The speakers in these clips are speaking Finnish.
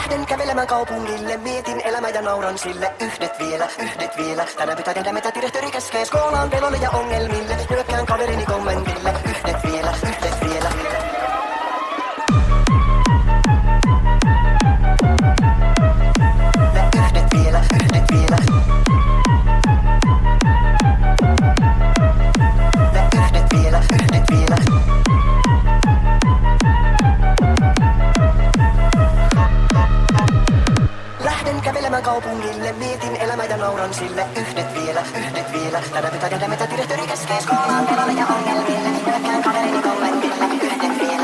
Lähden kävelemään kaupungille, mietin elämää ja nauran sille. Yhdet vielä. Tänään pitää tehdä mitä direktööri käskee. Skoolaan pelolle ja ongelmille, nyökkään kaverini kommentille. Yhdet vielä. Kävelemään kaupungille, mietin elämää ja nauran sille. Yhdet vielä. Tänään pitää tehdä mitä direktööri käskee. Skoolaan pelolle ja ongelmille, nyökkään kaverini kommentille. Yhdet vielä.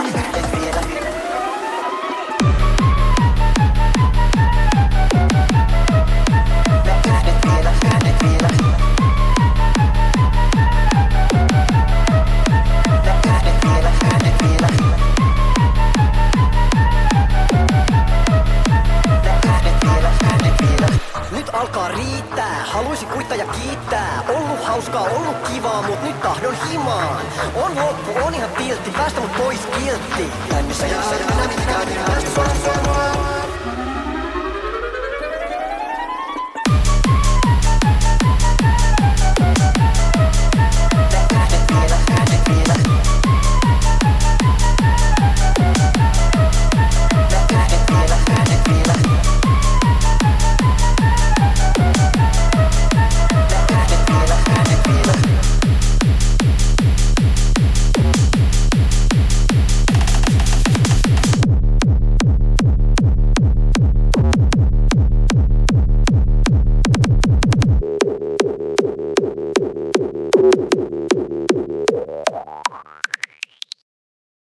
Nyt alkaa riittää, haluaisin kuittaa ja kiittää. Ollut hauskaa, ollut kivaa, mut nyt tahdon himaan. On loppu, on ihan tiltti, päästä mut pois kiltti. Kännissä ja enää mitään, päästä suoraan.